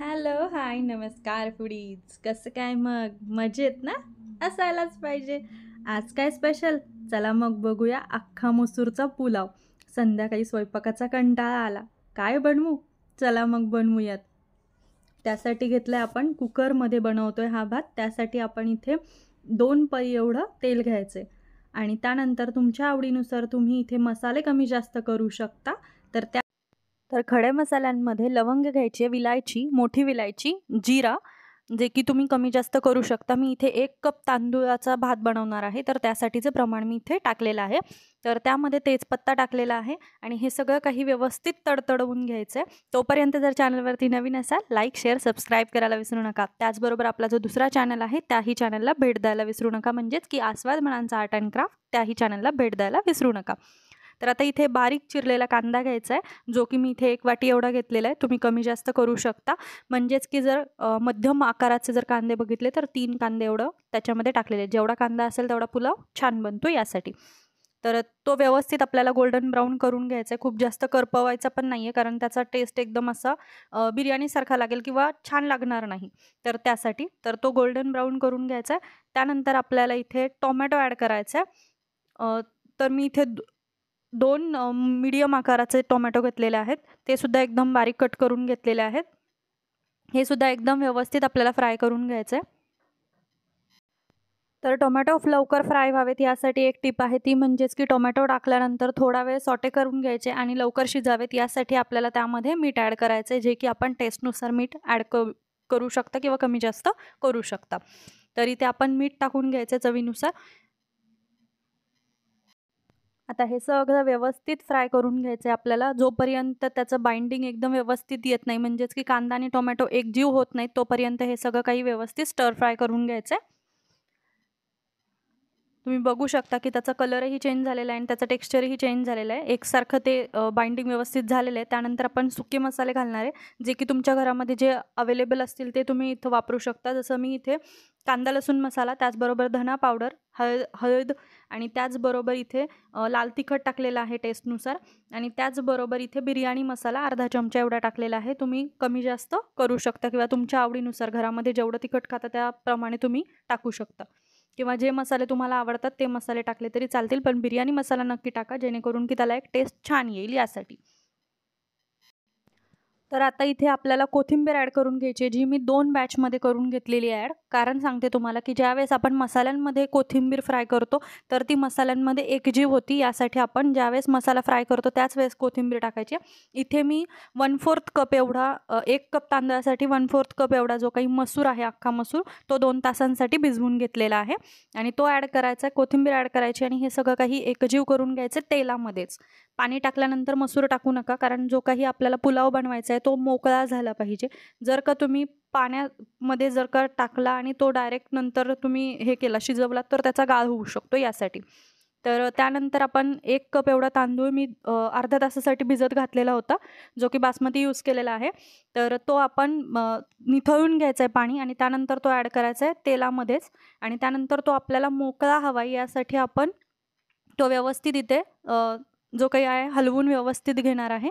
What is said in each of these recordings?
Hello, हाय, नमस्कार foodies. कसं काय मग? मजेत ना? असायलाच पाहिजे. आज काय स्पेशल? चला मग बघूया अख्खा मसूरचा पुलाव. संध्याकाळी स्वयंपाकाचा कंटाळा आला. काय बनवू? चला मग बनवूयात. त्यासाठी घेतलंय आपण कुकरमध्ये बनवतोय हा भात. त्यासाठी आपण इथे 2 पळी एवढं तेल घ्यायचे आणि त्यानंतर तुमच्या आवडीनुसार तुम्ही इथे मसाले कमी जास्त करू शकता. तर खड्या मसाल्यांमध्ये लवंग घ्यायची, विलायची, मोठी विलायची, जिरा, जे की तुम्ही कमी जास्त करू शकता. मी इथे 1 कप तांदूळाचा भात बनवणार आहे, तर त्यासाठीचं प्रमाण मी इथे टाकलेलं आहे. तर त्यामध्ये तेजपत्ता टाकलेला आहे आणि हे सगळं काही व्यवस्थित तडतडवून घ्यायचं आहे. तोपर्यंत जर चॅनलवरती नवीन असाल, लाईक, शेअर, सबस्क्राईब करायला विसरू नका. त्याचबरोबर आपला जो दुसरा चॅनल आहे, त्याही चॅनलला भेट द्यायला विसरू नका. म्हणजेच की आस्वाद मनांचा आर्ट अँड क्राफ्ट, त्याही चॅनलला भेट द्यायला विसरू नका. तर आता इथे बारीक चिरलेला कांदा घ्यायचा आहे, जो की मी इथे 1 वाटी एवढा घेतलेला आहे. तुम्ही कमी जास्त करू शकता. म्हणजेच की जर मध्यम आकाराचे जर कांदे बघितले तर 3 कांदे एवढं त्याच्यामध्ये टाकलेले. जेवढा कांदा असेल तेवढा पुलाव छान बनतो यासाठी. तर तो व्यवस्थित आपल्याला गोल्डन ब्राऊन करून घ्यायचा आहे. खूप जास्त करपवायचा पण नाही आहे, कारण त्याचा टेस्ट एकदम असा बिर्याणीसारखा लागेल किंवा छान लागणार नाही. तर त्यासाठी तो गोल्डन ब्राऊन करून घ्यायचा आहे. त्यानंतर आपल्याला इथे टोमॅटो ॲड करायचा आहे. तर मी इथे 2 मीडियम आकाराचे टोमॅटो घेतलेले आहेत. ते सुद्धा एकदम बारीक कट करून घेतलेले आहेत. हे सुद्धा एकदम व्यवस्थित आपल्याला फ्राय करून घ्यायचं आहे. तर टोमॅटो लवकर फ्राय व्हावेत यासाठी एक टिप आहे, ती म्हणजेच की टोमॅटो टाकल्यानंतर थोडा वेळ सॉटे करून घ्यायचे आणि लवकर शिजावेत यासाठी आपल्याला त्यामध्ये मीठ ॲड करायचं आहे, जे की आपण टेस्टनुसार मीठ ॲड करू शकता किंवा कमी जास्त करू शकता. तर इथे आपण मीठ टाकून घ्यायचं चवीनुसार. आता हे सगळं व्यवस्थित फ्राय करून घ्यायचं आहे आपल्याला. जोपर्यंत त्याचं बाइंडिंग एकदम व्यवस्थित येत नाही, म्हणजेच की कांदा आणि टोमॅटो एकजीव होत नाहीत, तोपर्यंत हे सगळं काही व्यवस्थित स्टर फ्राय करून घ्यायचं आहे. तुम्ही बघू शकता की त्याचा कलरही चेंज झालेला आहे आणि त्याचं टेक्स्चरही चेंज झालेलं आहे. एकसारखं ते बाइंडिंग व्यवस्थित झालेलं आहे. त्यानंतर आपण सुके मसाले घालणार आहे, जे की तुमच्या घरामध्ये जे अवेलेबल असतील ते तुम्ही इथं वापरू शकता. जसं मी इथे कांदा लसूण मसाला, त्याचबरोबर धना पावडर, हळद आणि त्याचबरोबर इथे लाल तिखट टाकलेलं आहे टेस्टनुसार आणि त्याचबरोबर इथे बिर्याणी मसाला अर्धा चमचा एवढा टाकलेला आहे. तुम्ही कमी जास्त करू शकता किंवा तुमच्या आवडीनुसार घरामध्ये जेवढं तिखट खाता त्याप्रमाणे तुम्ही टाकू शकता किंवा जे मसाले तुम्हाला आवडतात ते मसाले टाकले तरी चालतील, पण बिर्याणी मसाला नक्की टाका, जेणेकरून की त्याला एक टेस्ट छान येईल यासाठी. तर आता इथे आपल्याला कोथिंबीर ॲड करून घ्यायची आहे, जी मी 2 बॅचमध्ये करून घेतलेली आहे ॲड. कारण सांगते तुम्हाला की ज्यावेळेस आपण मसाल्यांमध्ये कोथिंबीर फ्राय करतो, तर ती मसाल्यांमध्ये एकजीव होती. यासाठी आपण ज्यावेळेस मसाला फ्राय करतो त्याच वेळेस कोथिंबीर टाकायची. इथे मी 1/4 कप एवढा 1 कप तांदळासाठी 1/4 कप एवढा जो काही मसूर आहे, अख्खा मसूर, तो 2 तासांसाठी भिजवून घेतलेला आहे आणि तो ॲड करायचा आहे. कोथिंबीर ॲड करायची आणि हे सगळं काही एकजीव करून घ्यायचं तेलामध्येच. पाणी टाकल्यानंतर मसूर टाकू नका, कारण जो काही आपल्याला पुलाव बनवायचा आहे तो मोकळा झाला पाहिजे. जर का तुम्ही पाण्यामध्ये जर का टाकला आणि तो डायरेक्ट नंतर तुम्ही हे केला शिजवलात, तर त्याचा गाळ होऊ शकतो यासाठी. तर त्यानंतर आपण 1 कप एवढा तांदूळ मी अर्ध्या तासासाठी भिजत घातलेला होता, जो की बासमती यूज केलेला आहे. तर तो आपण निथळून घ्यायचा आहे पाणी आणि त्यानंतर तो ॲड करायचा आहे तेलामध्येच आणि त्यानंतर तो आपल्याला मोकळा हवा यासाठी आपण तो व्यवस्थित इथे जो काही आहे हलवून व्यवस्थित घेणार आहे.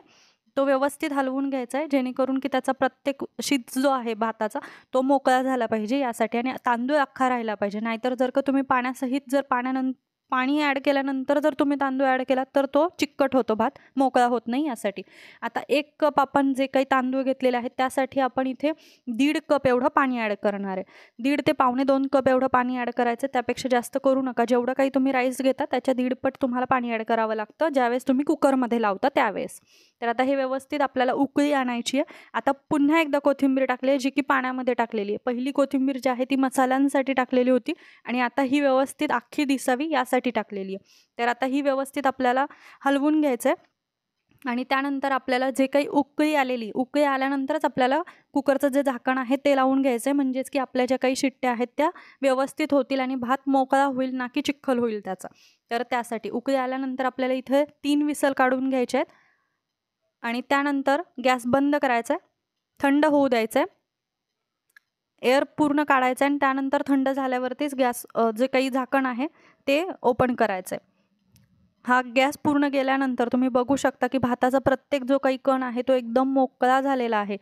तो व्यवस्थित हलवून घ्यायचा आहे, जेणेकरून की त्याचा प्रत्येक शीत जो आहे भाताचा तो मोकळा झाला पाहिजे यासाठी आणि तांदूळ अख्खा राहिला पाहिजे. नाहीतर जर का तुम्ही पाण्यासहित जर पाणी ॲड केल्यानंतर जर तुम्ही तांदूळ ॲड केलात तर तो चिकट होतो भात, मोकळा होत नाही यासाठी. आता 1 कप आपण जे काही तांदूळ घेतलेले आहेत त्यासाठी आपण इथे 1.5 कप एवढं पाणी ॲड करणार आहे. 1.5 ते पावणे 2 कप एवढं पाणी ॲड करायचं. त्यापेक्षा जास्त करू नका. जेवढं काही तुम्ही राईस घेता त्याच्या 1.5 पट तुम्हाला पाणी ॲड करावं लागतं ज्यावेळेस तुम्ही कुकरमध्ये लावता त्यावेळेस. तर आता हे व्यवस्थित आपल्याला उकळी आणायची आहे. आता पुन्हा एकदा कोथिंबीर टाकली आहे, जी की पाण्यामध्ये टाकलेली आहे. पहिली कोथिंबीर जी आहे ती मसाल्यांसाठी टाकलेली होती आणि आता ही व्यवस्थित अख्खी दिसावी यासाठी टाकलेली आहे. तर आता ही व्यवस्थित आपल्याला हलवून घ्यायचं आहे आणि त्यानंतर आपल्याला जे काही उकळी आल्यानंतरच आपल्याला कुकरचं जे झाकण आहे ते लावून घ्यायचं आहे, म्हणजेच की आपल्या ज्या काही शिट्ट्या आहेत त्या व्यवस्थित होतील आणि भात मोकळा होईल, ना की चिखल होईल त्याचा. तर त्यासाठी उकळी आल्यानंतर आपल्याला इथे 3 विसल काढून घ्यायचे आहेत आणि त्यानंतर गॅस बंद करायचा आहे, थंड होऊ द्यायचं आहे, एअर पूर्ण काढायचं आहे आणि त्यानंतर थंड झाल्यावरतीच गॅस जे काही झाकण आहे ते ओपन करायचं आहे. हा गॅस पूर्ण गेल्यानंतर तुम्ही बघू शकता की भाताचा प्रत्येक जो काही कण आहे तो एकदम मोकळा झालेला आहे.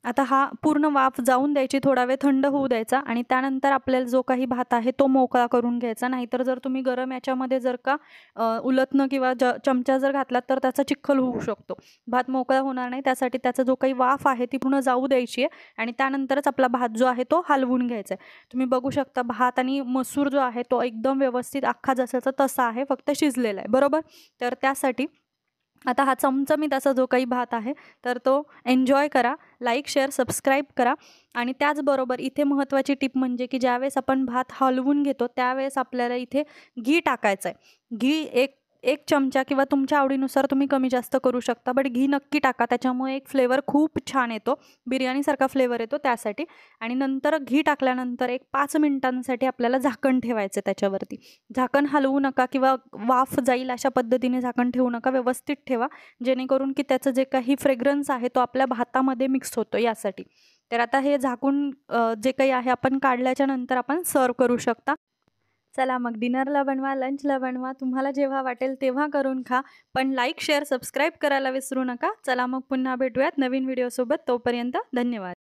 आता हा पूर्ण वाफ जाऊन द्यायची, थोडा वेळ थंड होऊ द्यायचा आणि त्यानंतर आपल्याला जो काही भात आहे तो मोकळा करून घ्यायचा. नाहीतर जर तुम्ही गरम याच्यामध्ये जर का उलथनं किंवा चमचा जर घातलात तर त्याचा चिखल होऊ शकतो. भात मोकळा होणार नाही. त्यासाठी त्याचा जो काही वाफ आहे ती पूर्ण जाऊ द्यायची आहे आणि त्यानंतरच आपला भात जो आहे तो हलवून घ्यायचा आहे. तुम्ही बघू शकता भात आणि मसूर जो आहे तो एकदम व्यवस्थित अख्खा जसाचा तसा आहे, फक्त शिजलेला आहे, बरोबर? तर त्यासाठी आता हा चमचमीत असा जो काही भात आहे तर तो एन्जॉय करा. लाईक, शेअर, सबस्क्राईब करा आणि त्याचबरोबर इथे महत्त्वाची टिप म्हणजे की ज्यावेळेस आपण भात हलवून घेतो त्यावेळेस आपल्याला इथे घी टाकायचं आहे. घी एक चमचा किंवा तुमच्या आवडीनुसार तुम्ही कमी जास्त करू शकता, बट घी नक्की टाका. त्याच्यामुळे एक फ्लेवर खूप छान येतो, बिर्याणीसारखा फ्लेवर येतो त्यासाठी. आणि नंतर घी टाकल्यानंतर एक 5 मिनिटांसाठी आपल्याला झाकण ठेवायचं त्याच्यावरती. झाकण हलवू नका किंवा वाफ जाईल अशा पद्धतीने झाकण ठेवू नका, व्यवस्थित ठेवा, जेणेकरून की त्याचं जे काही फ्रेग्रन्स आहे तो आपल्या भातामध्ये मिक्स होतो यासाठी. तर आता हे झाकून जे काही आहे आपण काढल्याच्या नंतर आपण सर्व करू शकता. चला मग डिनरला बनवा, लंचला बनवा, तुम्हाला जेव्हा वाटेल तेव्हा करून खा. पण लाईक, शेअर, सबस्क्राईब करायला विसरू नका. चला मग पुन्हा भेटूयात नवीन व्हिडिओसोबत. तोपर्यंत धन्यवाद.